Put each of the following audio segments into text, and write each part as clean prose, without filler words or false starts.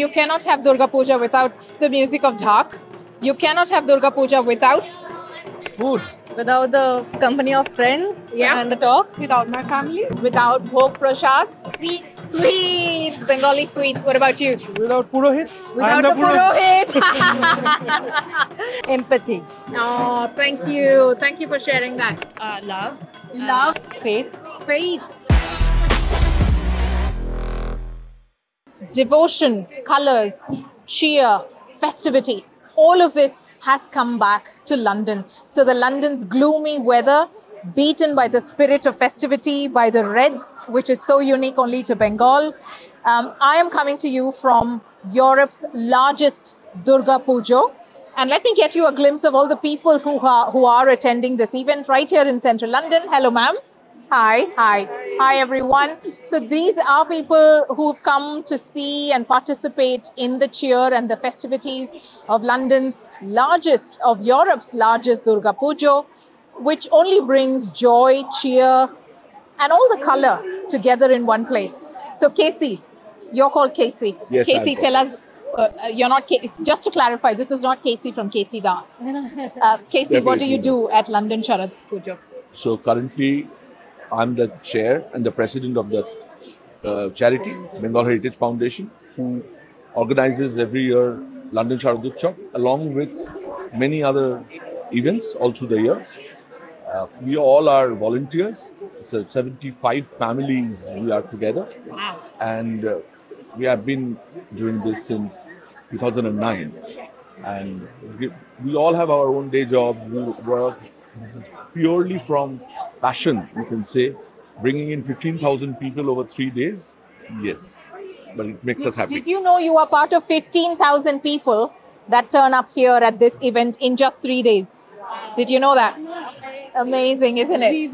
You cannot have Durga Puja without the music of Dhak. You cannot have Durga Puja without Food. Without the company of friends and the talks. Without my family. Without Bhog Prasad. Sweets. Sweets, Bengali sweets. What about you? Without Purohit. Without the Purohit. Empathy. Oh, thank you. Thank you for sharing that. Love. Love. Faith. Faith. Devotion, colors, cheer, festivity. All of this has come back to London. So the London's gloomy weather, beaten by the spirit of festivity, by the reds, which is so unique only to Bengal. I am coming to you from Europe's largest Durga Puja. And let me get you a glimpse of all the people who are attending this event right here in central London. Hello, ma'am. Hi, everyone. So these are people who've come to see and participate in the cheer and the festivities of London's largest, of Europe's largest Durga Puja, which only brings joy, cheer, and all the color together in one place. So Casey, you're called Casey. Yes, Casey, I'm tell us, you're not, just to clarify, this is not Casey from Casey Das. Casey, what do you do at London Sharad Puja? So currently, I'm the chair and the president of the charity, Bengal Heritage Foundation, who organizes every year London Sharad Utsav, along with many other events all through the year. We all are volunteers. So 75 families we are together. Wow. And we have been doing this since 2009. And we all have our own day jobs. We work. This is purely from passion, you can say. Bringing in 15,000 people over 3 days, yes. But it makes us happy. Did you know you are part of 15,000 people that turn up here at this event in just 3 days? Did you know that? Amazing, isn't it?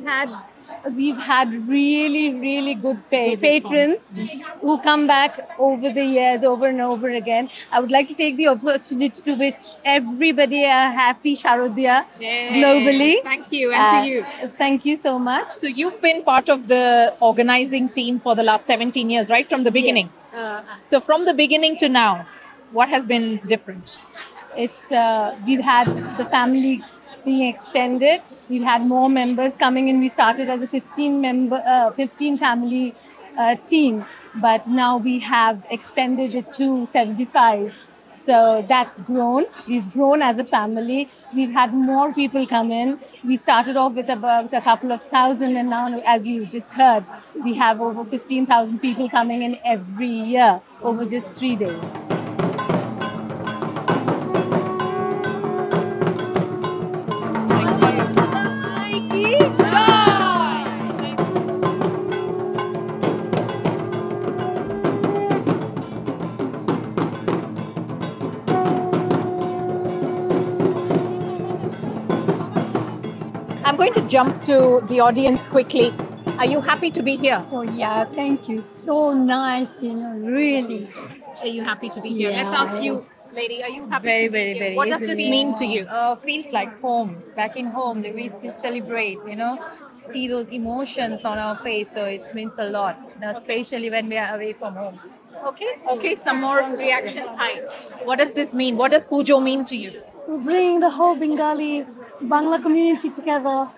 We've had really good patrons who come back over the years, over and over again. I would like to take the opportunity to wish everybody a happy Sharodya globally. Thank you, and to you. Thank you so much. So you've been part of the organizing team for the last 17 years, right? From the beginning. Yes. So from the beginning to now, what has been different? We've had the family being extended. We've had more members coming in. We started as a 15 family team, but now we have extended it to 75. So that's grown. We've grown as a family. We've had more people come in. We started off with about a couple of thousand, and now, as you just heard, we have over 15,000 people coming in every year over just 3 days. I'm going to jump to the audience quickly. Are you happy to be here? Oh yeah, thank you. So nice, really. Are you happy to be here? Yeah. Let's ask you, lady, are you happy Very, to be here? very. What does this mean to you? Feels like home. Back in home, we used to celebrate, see those emotions on our face. So it means a lot, especially when we are away from home. Okay, some more reactions. Hi. What does this mean? What does Pujo mean to you? We bring the whole Bengali Bangla community together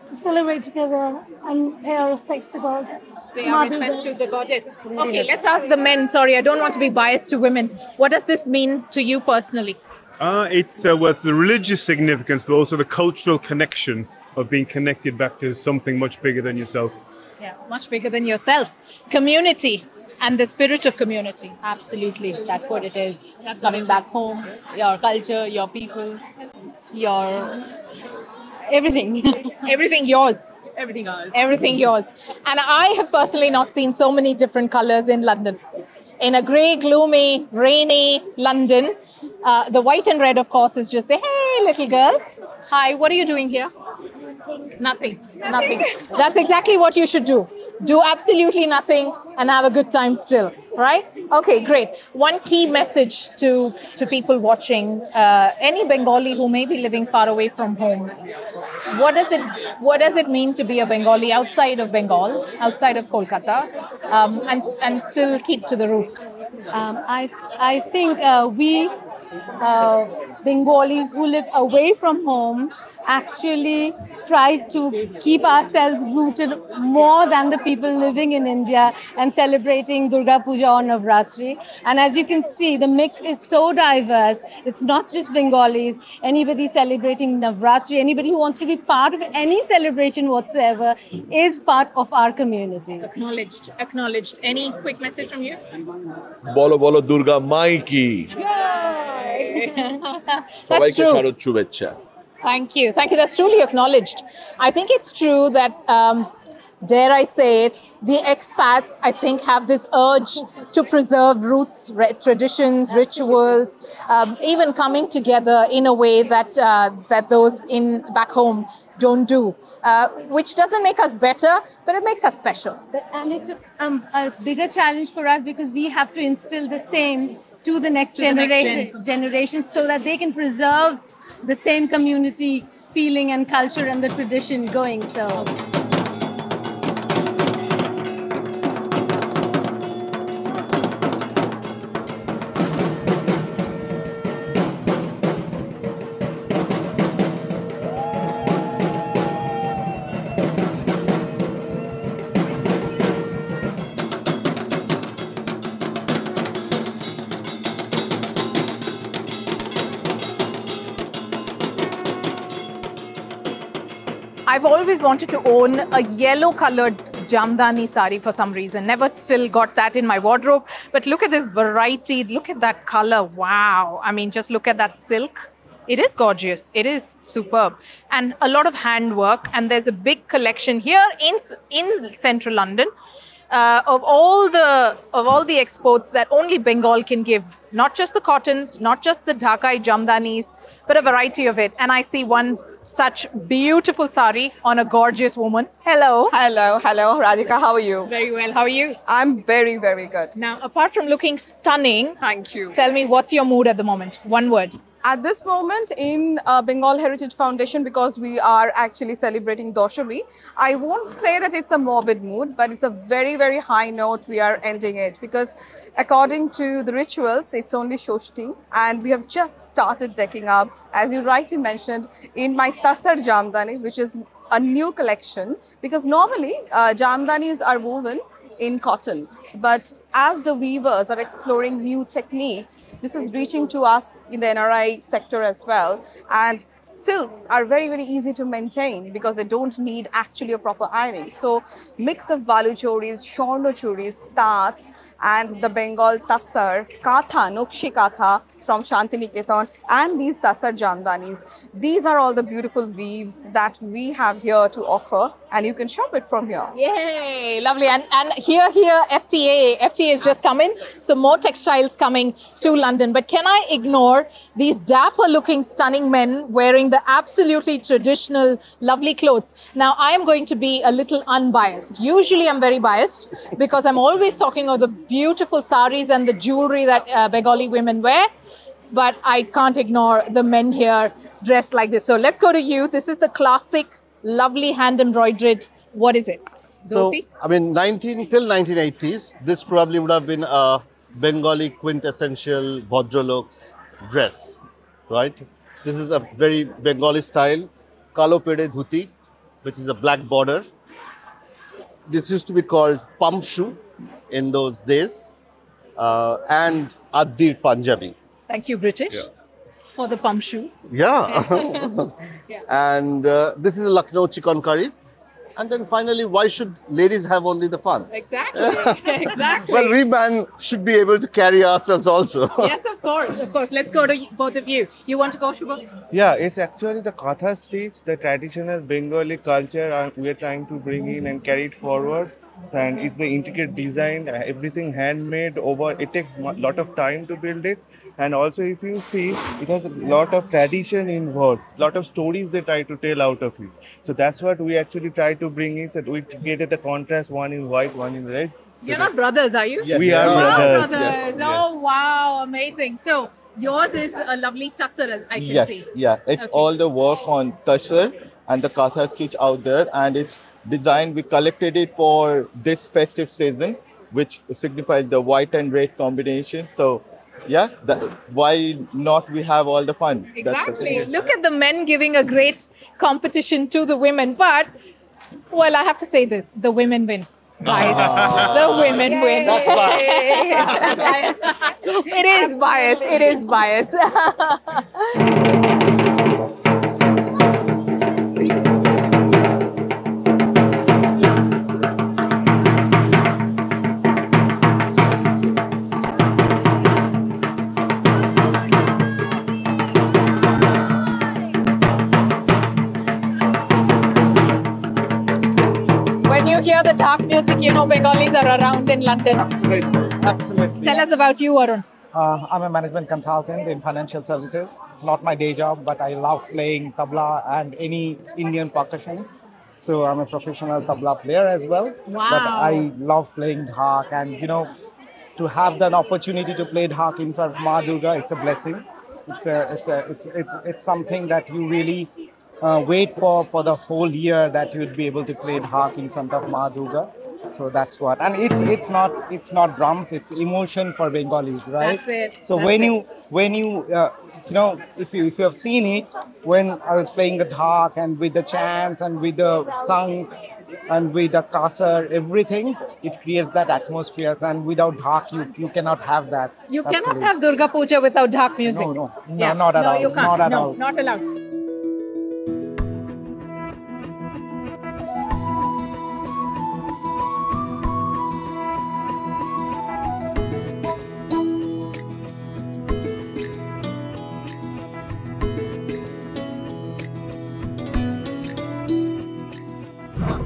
to celebrate together and pay our respects to God. Pay our respects to the goddess. Okay, let's ask the men. Sorry, I don't want to be biased to women. What does this mean to you personally? It's with the religious significance, but also the cultural connection of being connected back to something much bigger than yourself. Yeah, much bigger than yourself. Community and the spirit of community. Absolutely, that's what it is. That's coming back home, your culture, your people, your everything. Everything yours. Everything ours. Everything yours. And I have personally not seen so many different colors in London. In a grey, gloomy, rainy London, the white and red, of course, is just the, hey, little girl. Hi, what are you doing here? Nothing. That's exactly what you should do. Do absolutely nothing and have a good time still, right? Okay, great. One key message to people watching, any Bengali who may be living far away from home. What does it what does it mean to be a Bengali outside of Bengal, outside of Kolkata, and still keep to the roots? I think we Bengalis who live away from home actually try to keep ourselves rooted more than the people living in India and celebrating Durga Puja or Navratri. And as you can see, the mix is so diverse. It's not just Bengalis. Anybody celebrating Navratri, anybody who wants to be part of any celebration whatsoever is part of our community. Acknowledged, acknowledged. Any quick message from you? Bolo bolo Durga Mai ki. That's সবাইকে true. শারদ শুভেচ্ছা। Thank you. Thank you. That's truly acknowledged. I think it's true that, dare I say it, the expats, I think, have this urge to preserve roots, traditions, rituals, even coming together in a way that that those in back home don't do, which doesn't make us better, but it makes us special. And it's a bigger challenge for us because we have to instill the same to the next generation so that they can preserve the same community feeling and culture and the tradition going. So I've always wanted to own a yellow colored Jamdani sari for some reason. Never still got that in my wardrobe. But look at this variety. Look at that color. Wow. I mean, just look at that silk. It is gorgeous. It is superb. And a lot of handwork. And there's a big collection here in central London of all the exports that only Bengal can give. Not just the cottons, not just the Dhakai Jamdanis, but a variety of it. And I see one such beautiful sari on a gorgeous woman. Hello. Hello, Radhika, how are you? Very well. How are you? I'm very, very good. Now, apart from looking stunning, Thank you. tell me, what's your mood at the moment? One word. At this moment in Bengal Heritage Foundation, because we are actually celebrating Doshami, I won't say that it's a morbid mood, but it's a very, very high note we are ending it, because according to the rituals, it's only Shoshti, and we have just started decking up, as you rightly mentioned, in my Tasar Jamdani, which is a new collection, because normally Jamdanis are woven in cotton, but as the weavers are exploring new techniques, this is reaching to us in the NRI sector as well. And silks are very, very easy to maintain because they don't need actually a proper ironing. So mix of balu choris, shorno choris, tat, and the Bengal Tasar, Katha, Nokshi Katha from Shantiniketan, and these Tasar Jamdanis. These are all the beautiful weaves that we have here to offer, and you can shop it from here. Yay, lovely. And here, FTA has just come in, so more textiles coming to London. But can I ignore these dapper looking stunning men wearing the absolutely traditional lovely clothes? Now, I am going to be a little unbiased. Usually I'm very biased because I'm always talking of the beautiful saris and the jewelry that Bengali women wear. But I can't ignore the men here dressed like this. So let's go to you. This is the classic, lovely hand embroidered. What is it? So, I mean, till 1980s, this probably would have been a Bengali quintessential Bhadralok's dress, right? This is a very Bengali style, Kalo Pede Dhuti, which is a black border. This used to be called pump shoe in those days, and Addir Punjabi. Thank you, British, for the pump shoes. Yeah. And this is a Lucknow chikankari. And then finally, why should ladies have only the fun? Exactly. Exactly. Well, we men should be able to carry ourselves also. Yes, of course. Of course. Let's go to both of you. You want to go, Shubha? Yeah, it's actually the Katha stage, the traditional Bengali culture we're trying to bring in and carry it forward. And it's the intricate design, everything handmade it takes a lot of time to build it. And also, if you see, it has a lot of tradition involved, a lot of stories they try to tell out of it. So that's what we actually try to bring in, so we created the contrast, one in white, one in red. You're not brothers, are you? Yes. We are brothers. Oh, wow, amazing. So yours is a lovely tussar, I can see. Yeah, it's all the work on tussar and the Katha stitch out there, and it's designed. We collected it for this festive season, which signifies the white and red combination. So, yeah, why not we have all the fun? Exactly. Look at the men giving a great competition to the women. But, well, I have to say this, the women win. Guys, the women win. That's biased. It is biased. It is biased. When you hear the dark music, you know Bengalis are around in London. Absolutely. Tell us about you, Arun. I'm a management consultant in financial services. It's not my day job, but I love playing tabla and any Indian percussions. So I'm a professional tabla player as well. Wow. But I love playing dhak, and you know, to have that opportunity to play dhak in front of Ma Durga, it's a blessing. It's something that you really wait for the whole year, that you'd be able to play dhak in front of Ma Durga. So that's what, and it's not drums, it's emotion for Bengalis, right? That's it. So when you you know, if you have seen it, when I was playing the dhak and with the chants and with the sank and with the kasar, everything, it creates that atmosphere. And without dhak, you cannot have that. You cannot have Durga Puja without dhak music. No, not at all. You can't. Not at no, all. Not allowed.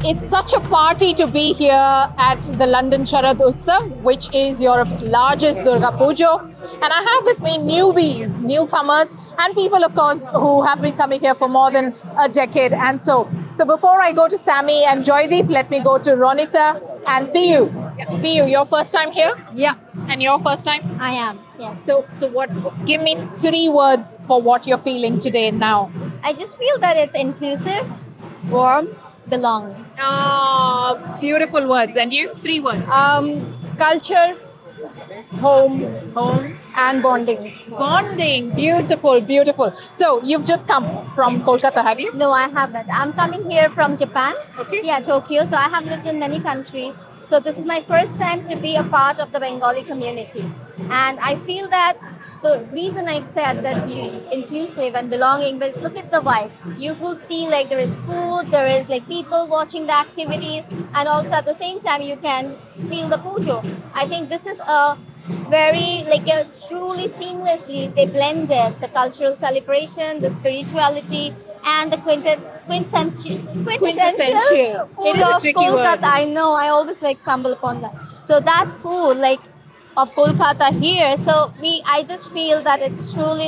It's such a party to be here at the London Sharad Utsav, which is Europe's largest Durga Puja. And I have with me newbies, newcomers, and people, of course, who have been coming here for more than a decade. And so before I go to Sammy and Joydeep, let me go to Ronita and Piyu. Yeah. Piyu, your first time here? Yeah. And your first time? I am, yes. So what? Give me 3 words for what you're feeling today now. I just feel that it's inclusive, warm, belonging. Ah, beautiful words. And you? 3 words. Culture, home, and bonding. Bonding. Beautiful, beautiful. So you've just come from Kolkata, have you? No, I haven't. I'm coming here from Japan. Okay. Yeah, Tokyo. So I have lived in many countries. So this is my first time to be a part of the Bengali community. And I feel that the reason I said that inclusive and belonging, but look at the vibe. You will see like there is food, there is like people watching the activities, and also at the same time you can feel the pujo. I think this is a very truly seamlessly they blended the cultural celebration, the spirituality, and the quintessential food It is a of tricky Kolkata. word. I know, I always stumble upon that. So that food of Kolkata here, so I just feel that it's truly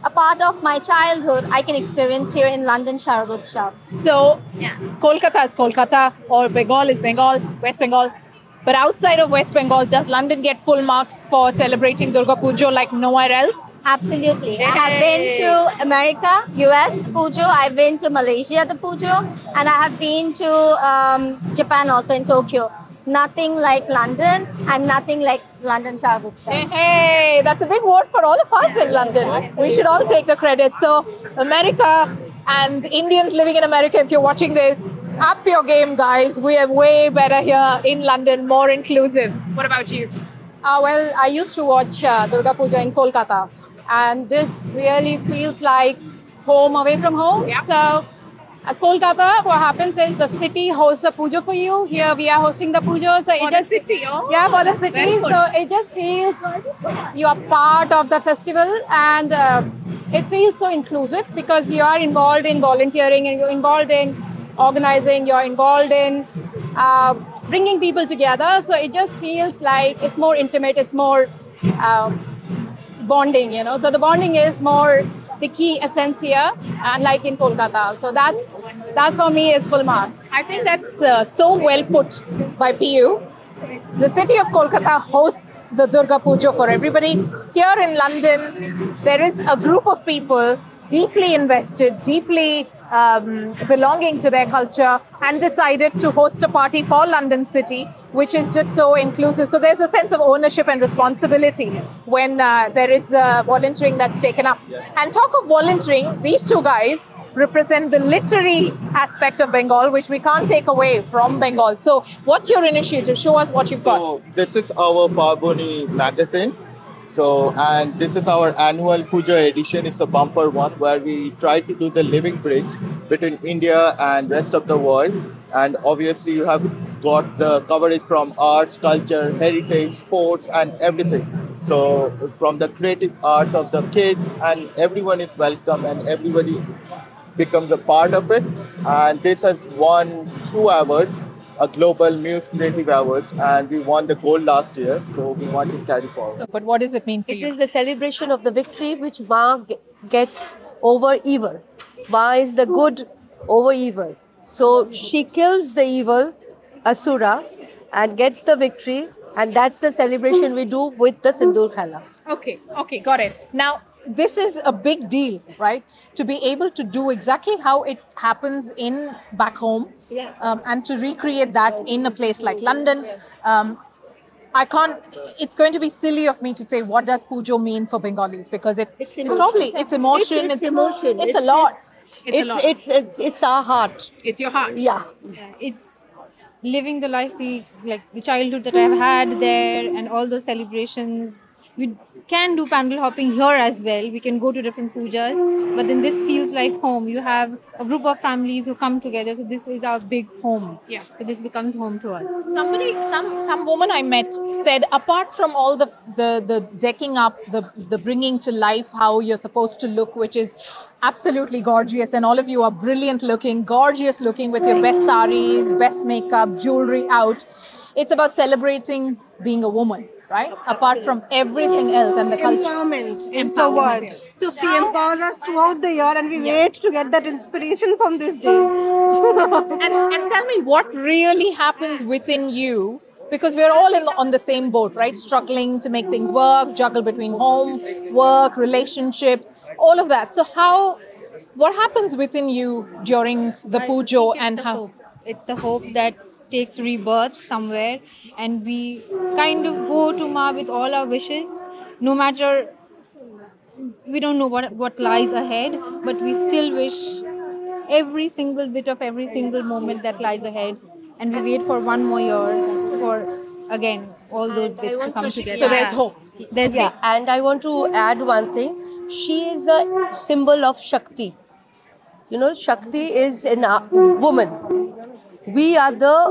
a part of my childhood I can experience here in London Sharad Utsav. So yeah, Kolkata is Kolkata, or Bengal is Bengal, West Bengal. But outside of West Bengal, does London get full marks for celebrating Durga Puja like nowhere else? Absolutely. I have been to America, US, the Pujo. I've been to Malaysia, the Pujo. And I have been to Japan also, in Tokyo. Nothing like London, and nothing like London Sharad Utsav. Hey, that's a big word for all of us in London. We should all take the credit. So America and Indians living in America, if you're watching this, up your game, guys. We are way better here in London, more inclusive. What about you? Well, I used to watch Durga Puja in Kolkata, and this really feels like home away from home. Yeah. So Kolkata, what happens is the city hosts the puja for you. Here we are hosting the puja. So For the city, oh, yeah, for the that's city. very good. So it just feels you are part of the festival, and it feels so inclusive because you are involved in volunteering, and you're involved in organizing, you're involved in bringing people together. So it just feels like it's more intimate, it's more bonding, you know. So the bonding is more the key essence here, unlike in Kolkata. So that's for me is full marks. I think that's so well put by PU. The city of Kolkata hosts the Durga Puja for everybody. Here in London, there is a group of people deeply invested, deeply belonging to their culture, and decided to host a party for London City, which is just so inclusive. So there's a sense of ownership and responsibility when there is volunteering that's taken up. And talk of volunteering, these two guys represent the literary aspect of Bengal, which we can't take away from Bengal. So what's your initiative? Show us what you've got. So this is our Parboni magazine. So, and this is our annual Puja edition. It's a bumper one where we try to do the living bridge between India and rest of the world. And obviously you have got the coverage from arts, culture, heritage, sports, and everything. So from the creative arts of the kids, and everyone is welcome and everybody becomes a part of it. And this has won 2 awards, a Global Muse Creative Awards, and we won the gold last year, so we want to carry forward. But what does it mean for you? It is the celebration of the victory which Ma gets over evil. Ma is the good over evil. So she kills the evil Asura and gets the victory, and that's the celebration we do with the Sindoor Khela. Okay, got it. Now, this is a big deal, right? To be able to do exactly how it happens in back home, and to recreate that in a place like London. I can't, it's going to be silly of me to say what does Pujo mean for Bengalis, because it's probably, it's emotion. It's emotion. It's a lot. It's our heart. It's your heart. Yeah. It's living the life like the childhood that I've had there, and all those celebrations. We can do pandal hopping here as well. We can go to different pujas, but then this feels like home. You have a group of families who come together, so this is our big home. Yeah. So this becomes home to us. Some woman I met said, apart from all the decking up, the bringing to life how you're supposed to look, which is absolutely gorgeous, and all of you are brilliant looking, gorgeous looking with your best saris, best makeup, jewelry out. It's about celebrating being a woman, right? Apart from everything else and the culture. Empowerment is the word. So she empowers us throughout the year, and we wait to get that inspiration from this day. and tell me what really happens within you, because we're all on the same boat, right? Struggling to make things work, juggle between home, work, relationships, all of that. So what happens within you during the pujo, and how? It's the hope that takes rebirth somewhere, and we kind of go to Ma with all our wishes, no matter, we don't know what lies ahead, but we still wish every single bit of every single moment that lies ahead, and we wait for one more year for, again, all those bits to come together. So there's hope. There's hope. And I want to add one thing. She is a symbol of Shakti. You know, Shakti is a woman. We are the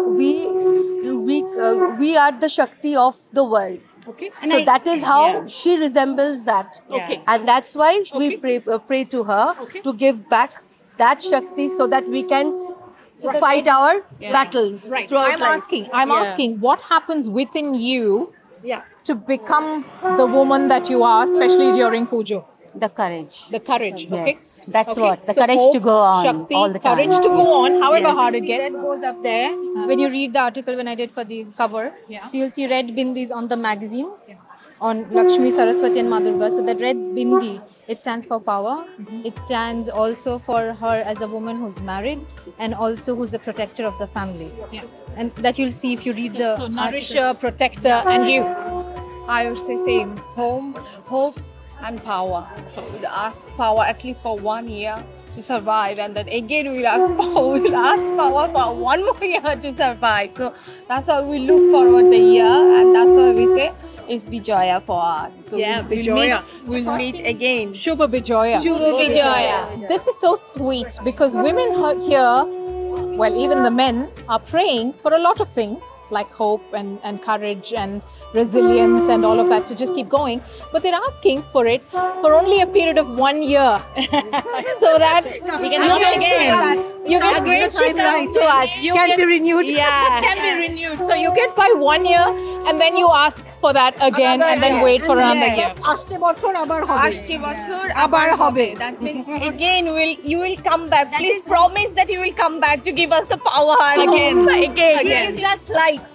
Shakti of the world. Okay. So that is how she resembles that. Okay. And that's why we pray to her to give back that Shakti, so that we can fight our battles. Right. I'm asking, what happens within you to become the woman that you are, especially during pujo? The courage. The courage, okay? Yes, that's okay. what. The So courage hope, to go on Shakti, all the time. courage to go on, however Yes. hard it gets. Red goes up there. When you read the article when I did for the cover, so you'll see red bindis on the magazine, on Lakshmi, Saraswati and Ma Durga. So that red bindi, it stands for power. It stands also for her as a woman who's married, and also who's the protector of the family. And that you'll see if you read the So nourisher, protector, and you. I would say same. Home, hope, and power. We'll ask power at least for 1 year to survive, and then again we'll ask power. We'll ask power for 1 more year to survive. So that's why we look forward the year, and that's why we say it's Bijoya for us. So we'll meet again. Shubha Bijoya. Shubha Bijoya. This is so sweet, because women here, well, even the men, are praying for a lot of things like hope and courage and resilience and all of that to just keep going. But they're asking for it for only a period of 1 year. So that We can do it again. You get A great she comes to us. You can be renewed. Yeah. Can be renewed. So you get by 1 year, and then you ask for that again, and then wait for another year. আসছে বছর আবার হবে আসছে বছর আবার হবে That means again you will come back. Please promise that you will come back to give us the power again. She gives us light.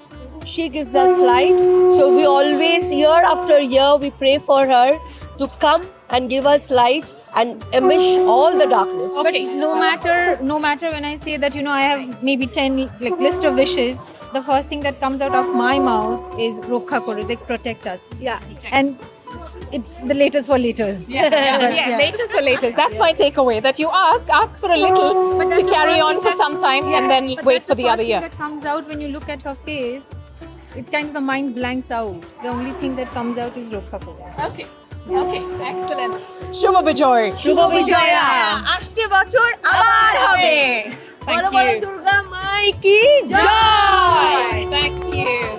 She gives us light. So we always, year after year, we pray for her to come and give us light and emish all the darkness. But no matter when I say that, you know, I have maybe 10 like list of wishes, the first thing that comes out of my mouth is Rokha Koro, like protect us. Yeah. And the latest for laters. Yeah, latest for latest. That's my takeaway. That you ask for a little to carry on for some time and then wait for the other year. That comes out when you look at her face. It kind of the mind blanks out. The only thing that comes out is Rokha Koro. Okay. Okay, excellent. Shubha Bijoy. Shubha Bijoya. আসছে বছর আবার হবে বড় বড় দুর্গা মাই কি জয়। Thank you.